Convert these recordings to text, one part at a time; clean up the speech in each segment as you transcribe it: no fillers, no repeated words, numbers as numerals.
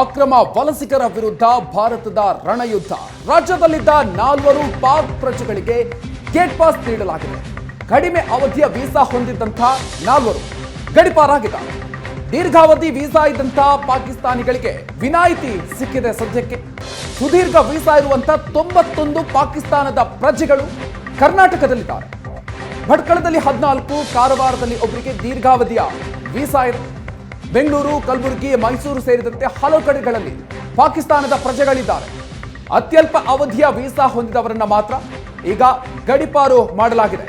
ಅಕ್ರಮ ವಲಸಿಗರ ವಿರುದ್ಧ ಭಾರತದ ರಣಯುದ್ಧ. ರಾಜ್ಯದಲ್ಲಿದ್ದ 4 ಪಾಕ್ ಪ್ರಜೆಗಳಿಗೆ ಗೇಟ್ ಪಾಸ್ ನೀಡಲಾಗಿದೆ. ಕಡಿಮೆ ಅವಧಿಯ ವೀಸಾ ಹೊಂದಿದ್ದಂತಹ 4 ಗಡಿಪಾರಾಗಿದ್ದಾರೆ. ದೀರ್ಘಾವಧಿ ವೀಸಾ ಇದ್ದಂತಹ ಪಾಕಿಸ್ತಾನಿಗಳಿಗೆ ವಿನಾಯಿತಿ ಸಿಕ್ಕಿದೆ. ಸದ್ಯಕ್ಕೆ ಸುದೀರ್ಘ ವೀಸಾ ಇರುವಂತಹ 91 ಪಾಕಿಸ್ತಾನದ ಪ್ರಜೆಗಳು ಕರ್ನಾಟಕದಲ್ಲಿದ್ದಾರೆ. ಭಟ್ಕಳದಲ್ಲಿ 14, ಕಾರವಾರದಲ್ಲಿ ಒಬ್ಬರಿಗೆ ದೀರ್ಘಾವಧಿಯ ವೀಸಾ ಇದೆ. ಬೆಂಗಳೂರು, ಕಲಬುರಗಿ, ಮೈಸೂರು ಸೇರಿದಂತೆ ಹಲವು ಕಡೆಗಳಲ್ಲಿ ಪಾಕಿಸ್ತಾನದ ಪ್ರಜೆಗಳಿದ್ದಾರೆ. ಅತ್ಯಲ್ಪ ಅವಧಿಯ ವೀಸಾ ಹೊಂದಿದವರನ್ನ ಮಾತ್ರ ಈಗ ಗಡಿಪಾರು ಮಾಡಲಾಗಿದೆ.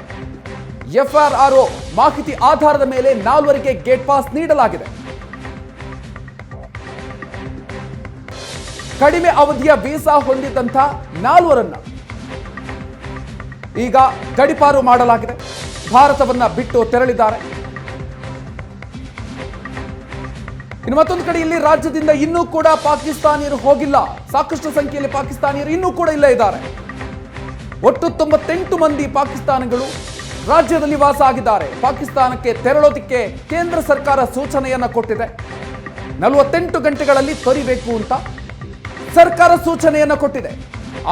ಎಫ್ಆರ್ಆರ್ಒ ಮಾಹಿತಿ ಆಧಾರದ ಮೇಲೆ 4 ಗೇಟ್ ಪಾಸ್ ನೀಡಲಾಗಿದೆ. ಕಡಿಮೆ ಅವಧಿಯ ವೀಸಾ ಹೊಂದಿದ್ದಂಥ 4 ಈಗ ಗಡಿಪಾರು ಮಾಡಲಾಗಿದೆ. ಭಾರತವನ್ನ ಬಿಟ್ಟು ತೆರಳಿದ್ದಾರೆ. ಇನ್ನು ಮತ್ತೊಂದು ಕಡೆ ಇಲ್ಲಿ ರಾಜ್ಯದಿಂದ ಇನ್ನೂ ಕೂಡ ಪಾಕಿಸ್ತಾನಿಯರು ಹೋಗಿಲ್ಲ. ಸಾಕಷ್ಟು ಸಂಖ್ಯೆಯಲ್ಲಿ ಪಾಕಿಸ್ತಾನಿಯರು ಇನ್ನೂ ಕೂಡ ಇಲ್ಲೇ ಇದ್ದಾರೆ. ಒಟ್ಟು 98 ಮಂದಿ ಪಾಕಿಸ್ತಾನಿಗಳು ರಾಜ್ಯದಲ್ಲಿ ವಾಸ ಆಗಿದ್ದಾರೆ. ಪಾಕಿಸ್ತಾನಕ್ಕೆ ತೆರಳೋದಕ್ಕೆ ಕೇಂದ್ರ ಸರ್ಕಾರ ಸೂಚನೆಯನ್ನ ಕೊಟ್ಟಿದೆ. 48 ಗಂಟೆಗಳಲ್ಲಿ ತೊರಿಬೇಕು ಅಂತ ಸರ್ಕಾರ ಸೂಚನೆಯನ್ನ ಕೊಟ್ಟಿದೆ.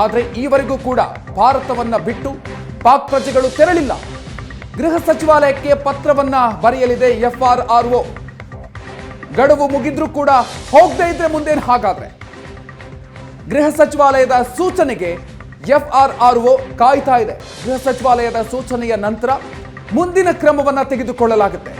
ಆದರೆ ಈವರೆಗೂ ಕೂಡ ಭಾರತವನ್ನ ಬಿಟ್ಟು ಪಾಕ್ ಪ್ರಜೆಗಳು ತೆರಳಿಲ್ಲ. ಗೃಹ ಸಚಿವಾಲಯಕ್ಕೆ ಪತ್ರವನ್ನ ಬರೆಯಲಿದೆ ಎಫ್ಆರ್ಆರ್ಒ. ಗಡುವು ಮುಗಿದ್ರೂ ಕೂಡ ಹೋಗದೇ ಇದ್ರೆ ಮುಂದೇನು? ಹಾಗಾದ್ರೆ ಗೃಹ ಸಚಿವಾಲಯದ ಸೂಚನೆಗೆ ಎಫ್ಆರ್ಆರ್ಒ ಕಾಯ್ತಾ ಇದೆ. ಗೃಹ ಸಚಿವಾಲಯದ ಸೂಚನೆಯ ನಂತರ ಮುಂದಿನ ಕ್ರಮವನ್ನ ತೆಗೆದುಕೊಳ್ಳಲಾಗುತ್ತೆ.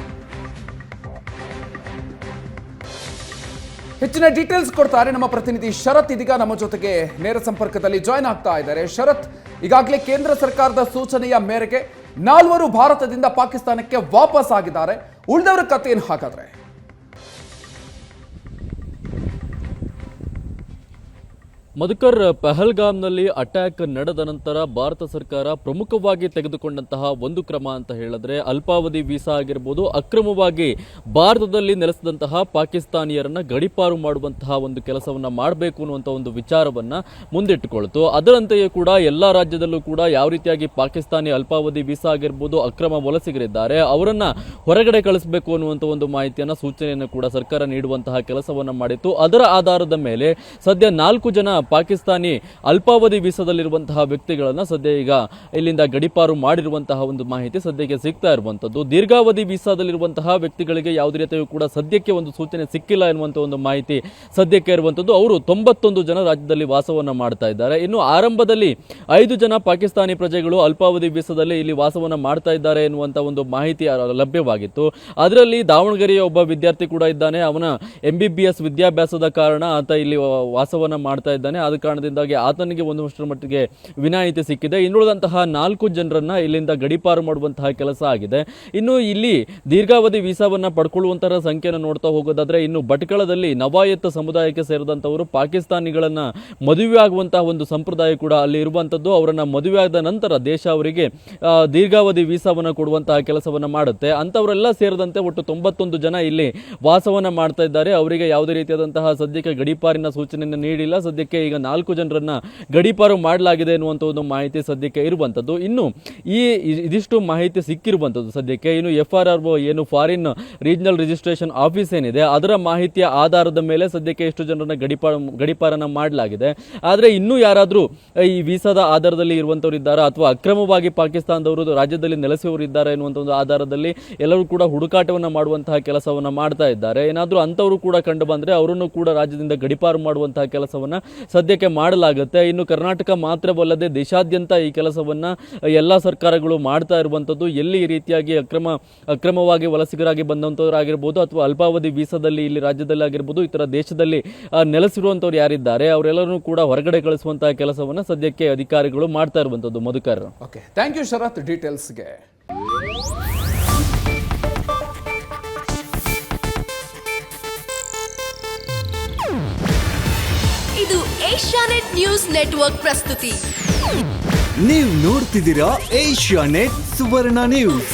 ಹೆಚ್ಚಿನ ಡೀಟೇಲ್ಸ್ ಕೊಡ್ತಾರೆ ನಮ್ಮ ಪ್ರತಿನಿಧಿ ಶರತ್. ಇದೀಗ ನಮ್ಮ ಜೊತೆಗೆ ನೇರ ಸಂಪರ್ಕದಲ್ಲಿ ಜಾಯ್ನ್ ಆಗ್ತಾ ಇದ್ದಾರೆ. ಶರತ್, ಈಗಾಗಲೇ ಕೇಂದ್ರ ಸರ್ಕಾರದ ಸೂಚನೆಯ ಮೇರೆಗೆ 4 ಭಾರತದಿಂದ ಪಾಕಿಸ್ತಾನಕ್ಕೆ ವಾಪಸ್ ಆಗಿದ್ದಾರೆ. ಉಳಿದವರ ಕಥೆ ಏನು ಹಾಗಾದ್ರೆ? ಮಧುಕರ್, ಪಹಲ್ಗಾಮ್ನಲ್ಲಿ ಅಟ್ಯಾಕ್ ನಡೆದ ನಂತರ ಭಾರತ ಸರ್ಕಾರ ಪ್ರಮುಖವಾಗಿ ತೆಗೆದುಕೊಂಡಂತಹ ಒಂದು ಕ್ರಮ ಅಂತ ಹೇಳಿದ್ರೆ ಅಲ್ಪಾವಧಿ ವೀಸಾ ಆಗಿರ್ಬೋದು, ಅಕ್ರಮವಾಗಿ ಭಾರತದಲ್ಲಿ ನೆಲೆಸಿದಂತಹ ಪಾಕಿಸ್ತಾನಿಯರನ್ನ ಗಡಿಪಾರು ಮಾಡುವಂತಹ ಒಂದು ಕೆಲಸವನ್ನ ಮಾಡಬೇಕು ಅನ್ನುವಂಥ ಒಂದು ವಿಚಾರವನ್ನ ಮುಂದಿಟ್ಟುಕೊಳ್ತು. ಅದರಂತೆಯೇ ಕೂಡ ಎಲ್ಲಾ ರಾಜ್ಯದಲ್ಲೂ ಕೂಡ ಯಾವ ರೀತಿಯಾಗಿ ಪಾಕಿಸ್ತಾನಿ ಅಲ್ಪಾವಧಿ ವೀಸಾ ಆಗಿರ್ಬೋದು, ಅಕ್ರಮ ವಲಸಿಗರಿದ್ದಾರೆ ಅವರನ್ನ ಹೊರಗಡೆ ಕಳಿಸಬೇಕು ಅನ್ನುವಂಥ ಒಂದು ಮಾಹಿತಿಯನ್ನ, ಸೂಚನೆಯನ್ನು ಕೂಡ ಸರ್ಕಾರ ನೀಡುವಂತಹ ಕೆಲಸವನ್ನ ಮಾಡಿತ್ತು. ಅದರ ಆಧಾರದ ಮೇಲೆ ಸದ್ಯ 4 ಜನ ಪಾಕಿಸ್ತಾನಿ ಅಲ್ಪಾವಧಿ ವೀಸಾದಲ್ಲಿರುವಂತಹ ವ್ಯಕ್ತಿಗಳನ್ನ ಸದ್ಯ ಈಗ ಇಲ್ಲಿಂದ ಗಡಿಪಾರು ಮಾಡಿರುವಂತಹ ಒಂದು ಮಾಹಿತಿ ಸದ್ಯಕ್ಕೆ ಸಿಗ್ತಾ ಇರುವಂತದ್ದು. ದೀರ್ಘಾವಧಿ ವೀಸಾದಲ್ಲಿರುವಂತಹ ವ್ಯಕ್ತಿಗಳಿಗೆ ಯಾವುದೇ ರೀತಿಯೂ ಕೂಡ ಸದ್ಯಕ್ಕೆ ಒಂದು ಸೂಚನೆ ಸಿಕ್ಕಿಲ್ಲ ಎನ್ನುವಂತ ಒಂದು ಮಾಹಿತಿ ಸದ್ಯಕ್ಕೆ ಇರುವಂತದ್ದು. ಅವರು 91 ಜನ ರಾಜ್ಯದಲ್ಲಿ ವಾಸವನ್ನ ಮಾಡ್ತಾ ಇದ್ದಾರೆ. ಇನ್ನು ಆರಂಭದಲ್ಲಿ 5 ಜನ ಪಾಕಿಸ್ತಾನಿ ಪ್ರಜೆಗಳು ಅಲ್ಪಾವಧಿ ವೀಸಾದಲ್ಲಿ ಇಲ್ಲಿ ವಾಸವನ್ನ ಮಾಡ್ತಾ ಇದ್ದಾರೆ ಎನ್ನುವಂತ ಒಂದು ಮಾಹಿತಿ ಲಭ್ಯವಾಗಿತ್ತು. ಅದರಲ್ಲಿ ದಾವಣಗೆರೆಯ ಒಬ್ಬ ವಿದ್ಯಾರ್ಥಿ ಕೂಡ ಇದ್ದಾನೆ. ಅವನ MBBS ವಿದ್ಯಾಭ್ಯಾಸದ ಕಾರಣ ಆತ ಇಲ್ಲಿ ವಾಸವನ್ನ ಮಾಡ್ತಾ ಇದ್ದಾನೆ. ಆದ ಕಾರಣದಿಂದಾಗಿ ಆತನಿಗೆ ಒಂದಷ್ಟರ ಮಟ್ಟಿಗೆ ವಿನಾಯಿತಿ ಸಿಕ್ಕಿದೆ. ಇನ್ನುಳಿದಂತಹ 4 ಜನರನ್ನ ಇಲ್ಲಿಂದ ಗಡಿಪಾರು ಮಾಡುವಂತಹ ಕೆಲಸ ಆಗಿದೆ. ಇನ್ನು ಇಲ್ಲಿ ದೀರ್ಘಾವಧಿ ವೀಸಾವನ್ನ ಪಡ್ಕೊಳ್ಳುವಂತಹ ಸಂಖ್ಯೆಯನ್ನು ನೋಡ್ತಾ ಹೋಗೋದಾದ್ರೆ, ಇನ್ನು ಭಟ್ಕಳದಲ್ಲಿ ನವಾಯತ್ ಸಮುದಾಯಕ್ಕೆ ಸೇರಿದಂತವರು ಪಾಕಿಸ್ತಾನಿಗಳನ್ನ ಮದುವೆ ಆಗುವಂತಹ ಒಂದು ಸಂಪ್ರದಾಯ ಕೂಡ ಅಲ್ಲಿ ಇರುವಂತದ್ದು. ಅವರನ್ನ ಮದುವೆ ಆದ ನಂತರ ದೇಶ ಅವರಿಗೆ ದೀರ್ಘಾವಧಿ ವೀಸಾವನ್ನ ಕೊಡುವಂತಹ ಕೆಲಸವನ್ನ ಮಾಡುತ್ತೆ. ಅಂತವರೆಲ್ಲ ಸೇರಿದಂತೆ ಒಟ್ಟು 91 ಜನ ಇಲ್ಲಿ ವಾಸವನ್ನ ಮಾಡ್ತಾ ಇದ್ದಾರೆ. ಅವರಿಗೆ ಯಾವುದೇ ರೀತಿಯಾದಂತಹ ಸದ್ಯಕ್ಕೆ ಗಡಿಪಾರಿನ ಸೂಚನೆಯನ್ನು ನೀಡಿಲ್ಲ. ಸದ್ಯಕ್ಕೆ ಈಗ 4 ಜನರನ್ನ ಗಡಿಪಾರು ಮಾಡಲಾಗಿದೆ ಎನ್ನುವಂತ ಒಂದು ಮಾಹಿತಿ ಸದ್ಯಕ್ಕೆ ಇರುವಂತದ್ದು. ಇನ್ನು ಇದಿಷ್ಟು ಮಾಹಿತಿ ಸಿಕ್ಕಿರುವಂತದ್ದು ಸದ್ಯಕ್ಕೆ. ಇನ್ನು ಎಫ್ಆರ್ಆರ್ಒ ಏನು ಫಾರಿನ್ ರೀಜನಲ್ ರಿಜಿಸ್ಟ್ರೇಷನ್ ಆಫೀಸ್ ಏನಿದೆ ಅದರ ಮಾಹಿತಿಯ ಆಧಾರದ ಮೇಲೆ ಸದ್ಯಕ್ಕೆ ಎಷ್ಟು ಜನರನ್ನ ಗಡಿಪಾರನ ಮಾಡಲಾಗಿದೆ. ಆದರೆ ಇನ್ನೂ ಯಾರಾದರೂ ಈ ವೀಸಾದ ಆಧಾರದಲ್ಲಿ ಇರುವಂತವರು ಇದ್ದಾರಾ ಅಥವಾ ಅಕ್ರಮವಾಗಿ ಪಾಕಿಸ್ತಾನದವರು ರಾಜ್ಯದಲ್ಲಿ ನೆಲೆಸುವವರು ಇದ್ದಾರೆ ಎನ್ನುವಂತ ಒಂದು ಆಧಾರದಲ್ಲಿ ಎಲ್ಲರೂ ಕೂಡ ಹುಡುಕಾಟವನ್ನ ಮಾಡುವಂತಹ ಕೆಲಸವನ್ನ ಮಾಡ್ತಾ ಇದ್ದಾರೆ. ಏನಾದರೂ ಅಂತವರು ಕೂಡ ಕಂಡು ಬಂದ್ರೆ ಅವರನ್ನು ಕೂಡ ರಾಜ್ಯದಿಂದ ಗಡಿಪಾರು ಮಾಡುವಂತಹ ಕೆಲಸವನ್ನ ಸದ್ಯಕ್ಕೆ ಮಾಡಲಾಗುತ್ತೆ. ಇನ್ನು ಕರ್ನಾಟಕ ಮಾತ್ರವಲ್ಲದೆ ದೇಶಾದ್ಯಂತ ಈ ಕೆಲಸವನ್ನ ಎಲ್ಲಾ ಸರ್ಕಾರಗಳು ಮಾಡ್ತಾ ಇರುವಂತದ್ದು. ಎಲ್ಲಿ ಈ ರೀತಿಯಾಗಿ ಅಕ್ರಮವಾಗಿ ವಲಸಿಗರಾಗಿ ಬಂದಂತವರಾಗಿರ್ಬೋದು ಅಥವಾ ಅಲ್ಪಾವಧಿ ವೀಸಾದಲ್ಲಿ ಇಲ್ಲಿ ರಾಜ್ಯದಲ್ಲಿ ಆಗಿರ್ಬೋದು, ಇತರ ದೇಶದಲ್ಲಿ ನೆಲೆಸಿರುವಂತವ್ರು ಯಾರಿದ್ದಾರೆ ಅವರೆಲ್ಲರೂ ಕೂಡ ಹೊರಗಡೆ ಕಳಿಸುವಂತಹ ಕೆಲಸವನ್ನ ಸದ್ಯಕ್ಕೆ ಅಧಿಕಾರಿಗಳು ಮಾಡ್ತಾ ಇರುವಂತದ್ದು. ಮಧುಕರ್, ಓಕೆ, ಥ್ಯಾಂಕ್ ಯು ಶರತ್ ಡೀಟೇಲ್ಸ್ಗೆ. ಇದು ಏಷ್ಯಾನೆಟ್ ನ್ಯೂಸ್ ನೆಟ್ವರ್ಕ್ ಪ್ರಸ್ತುತಿ. ನೀವು ನೋಡ್ತಿದ್ದೀರಾ ಏಷ್ಯಾನೆಟ್ ಸುವರ್ಣ ನ್ಯೂಸ್.